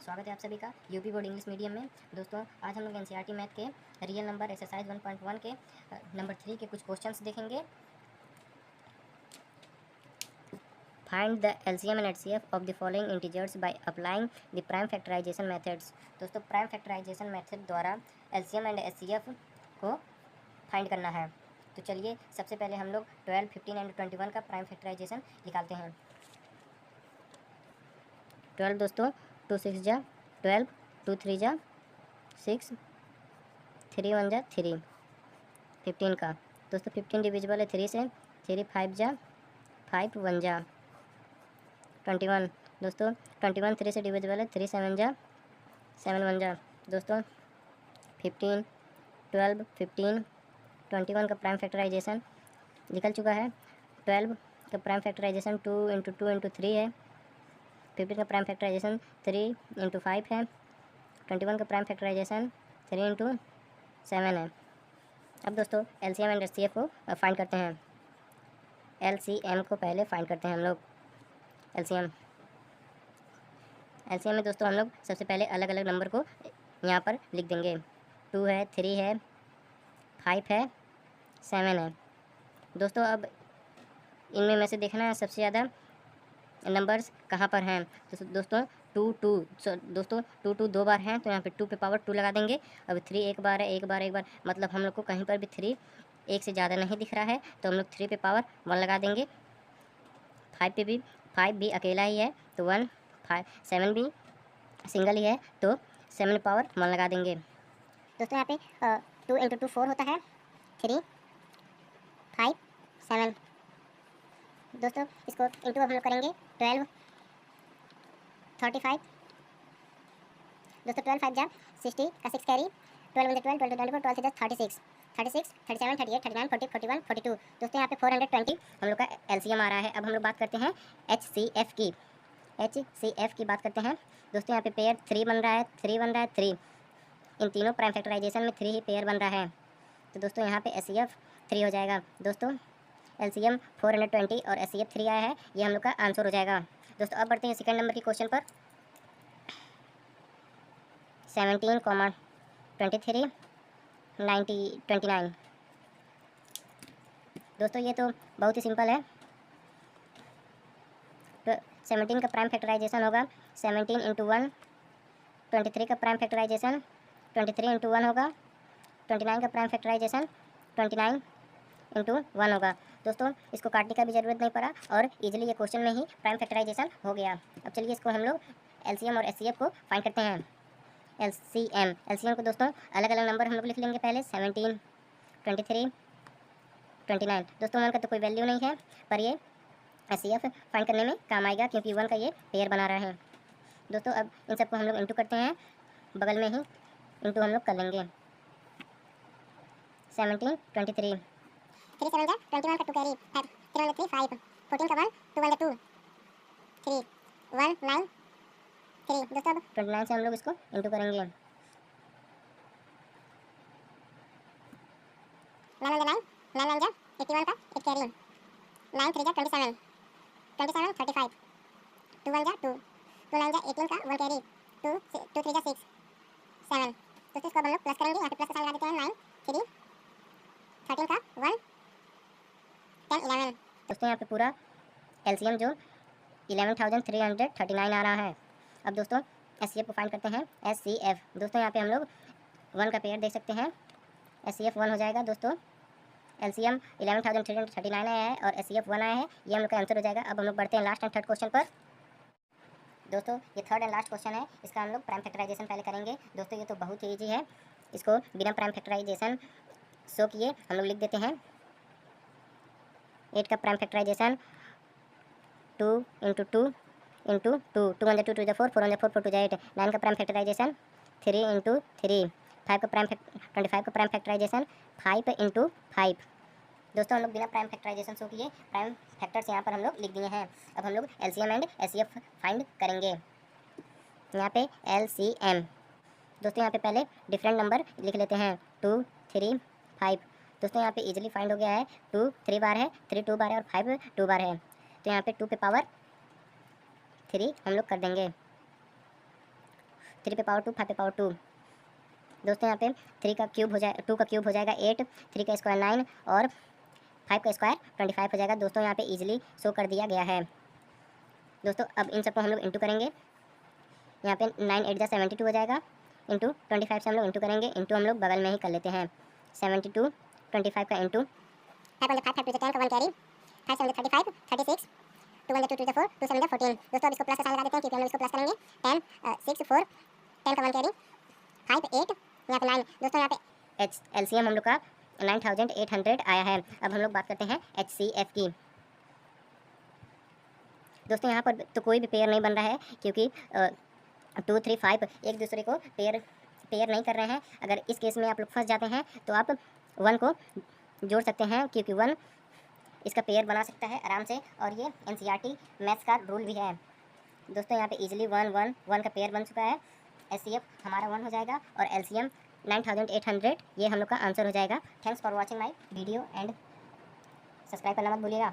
स्वागत है आप सभी का यूपी बोर्ड इंग्लिश मीडियम में। दोस्तों आज हम लोग एनसीईआरटी मैथ के रियल नंबर एक्सरसाइज 1.1 के नंबर 3 के कुछ क्वेश्चंस देखेंगे। Find the LCM and HCF of the following integers by applying the prime factorisation methods. दोस्तों प्राइम फैक्टराइजेशन मेथड द्वारा एलसीएम एंड एचसीएफ को फाइंड करना है। तो चलिए सबसे पहले हम लोग 12, 15 एंड 21 का प्राइम फैक्टराइजेशन निकालते हैं। 12 दोस्तों 2 6 जा 12, 2 3 जा 6, 3 1 जा 3। 15 का दोस्तों 15 डिविजिबल है 3 से, 3 5 जा 5 1 जा। 21 दोस्तों 21 3 से डिविजिबल है 3 7 जा 7 1 जा। दोस्तों 15 12 15 21 का प्राइम फैक्टराइजेशन निकल चुका है। 12 का प्राइम फैक्टराइजेशन 2 × 2 × 3 है। 15 का प्राइम फैक्टराइजेशन 3 × 5 है। 21 का प्राइम फैक्टराइजेशन 3 × 7 है। अब दोस्तों एलसीएम एंड एचसीएफ को फाइंड करते हैं। एलसीएम को पहले फाइंड करते हैं हम लोग। एलसीएम में दोस्तों हम लोग सबसे पहले अलग अलग नंबर को यहाँ पर लिख देंगे। 2 है, 3 है, 5 है, 7 है। दोस्तों अब इनमें में से देखना है सबसे ज़्यादा नंबर्स कहाँ पर हैं। तो दोस्तों 2 2 दोस्तों 2 2 2 बार हैं, तो यहाँ पे 2 पे पावर 2 लगा देंगे। अब 3 एक बार है, एक बार मतलब हम लोग को कहीं पर भी 3 एक से ज़्यादा नहीं दिख रहा है, तो हम लोग 3 पे पावर 1 लगा देंगे। 5 पे भी 5 भी अकेला ही है तो 1, 5 7 भी सिंगल ही है तो 7 पावर 1 लगा देंगे। दोस्तों यहाँ पे 2 × 2 4 होता है, 3 5 7। दोस्तों इसको इंटू हम लोग करेंगे 12 35। दोस्तों 12 5 जा 60 का 6 कैरी, 12 × 12 12 × 24 12 से 36 36 37 38 39 40 41 42। दोस्तों यहाँ पे 420 हम लोग का एलसीएम आ रहा है। अब हम लोग बात करते हैं एचसीएफ की। एचसीएफ की बात करते हैं। दोस्तों यहाँ पे पेयर 3 बन रहा है, 3 बन रहा है, 3। इन तीनों प्राइम फैक्टराइजेशन में 3 ही पेयर बन रहा है, तो दोस्तों यहाँ पे एचसीएफ 3 हो जाएगा। दोस्तों एलसीएम 420 और एचसीएफ 3 आया है, ये हम लोग का आंसर हो जाएगा। दोस्तों अब बढ़ते हैं सेकंड नंबर की क्वेश्चन पर। 17, 23 90 29। दोस्तों ये तो बहुत ही सिंपल है। तो 17 का प्राइम फैक्टराइजेशन होगा 17 × 1। 23 का प्राइम फैक्टराइजेशन 23 × 1 होगा। 29 का प्राइम फैक्टराइजेशन 29 × 1 होगा। दोस्तों इसको काटने का भी ज़रूरत नहीं पड़ा और इजीली ये क्वेश्चन में ही प्राइम फैक्टराइजेशन हो गया। अब चलिए इसको हम लोग एलसीएम और एचसीएफ को फाइंड करते हैं। एलसीएम को दोस्तों अलग अलग नंबर हम लोग लिख लेंगे पहले। 17 23 29। दोस्तों 1 का तो कोई वैल्यू नहीं है, पर ये एचसीएफ फाइंड करने में काम आएगा क्योंकि 1 का ये पेयर बना रहा है। दोस्तों अब इन सबको हम लोग इंटू करते हैं, बगल में ही इंटू हम लोग कर लेंगे। 17 23 3 7 जा 21 का 2 कैरी 5 3 1 3 5 14 का 1 2 1 2 3 1 9 3। दोस्तों अब 29 से हम लोग इसको इंटू करेंगे। 9 1 9 9 जा 81 का 8 कैरी 9 3 जा 27 27 35 2 1 जा 2 2 9 जा 18 का 1 कैरी 2 2 3 जा 6 7। दोस्तों इसको अब हम लोग प्लस करेंगे। यहाँ पे प्लस का साइन लगा देते हैं। 9 3 13 का 1 10 11। दोस्तों यहाँ पे पूरा एलसीएम जो 11,339 आ रहा है। अब दोस्तों एचसीएफ को फाइंड करते हैं। एचसीएफ दोस्तों यहाँ पे हम लोग 1 का पेयर देख सकते हैं, एचसीएफ 1 हो जाएगा। दोस्तों एलसीएम 11,339 आया है और एचसीएफ 1 आया है, ये हम लोग का आंसर हो जाएगा। अब हम लोग बढ़ते हैं लास्ट एंड थर्ड क्वेश्चन पर। दोस्तों ये थर्ड एंड लास्ट क्वेश्चन है, इसका हम लोग प्राइम फैक्टराइजेशन पहले करेंगे। दोस्तों ये तो बहुत ही ईजी है, इसको बिना प्राइम फैक्टराइजेशन शो किए हम लोग लिख देते हैं। 8 का प्राइम फैक्टराइजेशन 2 × 2 × 2 2 1 2 2 4 4 1 4 4 2 8। 9 का प्राइम फैक्टराइजेशन 3 × 3। 5 का प्राइम 25 का प्राइम फैक्टराइजेशन 5 × 5। दोस्तों हम लोग बिना प्राइम फैक्टराइजेशन शो किए प्राइम फैक्टर्स यहाँ पर हम लोग लिख दिए हैं। अब हम लोग एलसीएम एंड एचसीएफ फाइंड करेंगे। यहाँ पे एलसीएम दोस्तों यहाँ पे पहले डिफरेंट नंबर लिख लेते हैं 2 3 5। दोस्तों यहाँ पे इजीली फाइंड हो गया है। 2 3 बार है, 3 2 बार है और 5 2 बार है, तो यहाँ पे 2 पे पावर 3 हम लोग कर देंगे। 3 पे पावर 2, 5 पे पावर 2। दोस्तों यहाँ पे 3 का क्यूब हो जाए 2 का क्यूब हो जाएगा 8, 3 का स्क्वायर 9 और 5 का स्क्वायर 25 हो जाएगा। दोस्तों यहाँ पे इजीली शो कर दिया गया है। दोस्तों अब इन सबको हम लोग इंटू करेंगे। यहाँ पे 9 8 जा 72 हो जाएगा, इंटू 25 से हम लोग इंटू करेंगे। इंटू हम लोग बगल में ही कर लेते हैं। 72 25 का इंटू 5 5 5 10 का 1 कैरी 5 7 35 36 2 1 2 2 4 2 7 14। दोस्तों अब इसको प्लस का साइन लगा देते हैं क्योंकि हम लोग इसको प्लस करेंगे। 10 6 4 10 का 1 कैरी 5 8 यहाँ पे 9। दोस्तों यहाँ पे एलसीएम हम लोग का 9800 आया है। अब हम लोग बात करते हैं HCF की। दोस्तों यहाँ पर तो कोई भी पेयर नहीं बन रहा है क्योंकि 2 3 5 एक दूसरे को पेयर नहीं कर रहे हैं। अगर इस केस में आप लोग फंस जाते हैं तो आप 1 को जोड़ सकते हैं क्योंकि 1 इसका पेयर बना सकता है आराम से, और ये NCERT मैथ्स का रूल भी है। दोस्तों यहाँ पे इजीली 1 1 1 का पेयर बन चुका है। HCF हमारा 1 हो जाएगा और LCM 9800 ये हम लोग का आंसर हो जाएगा। Thanks for watching my video and subscribe करना मत भूलिएगा।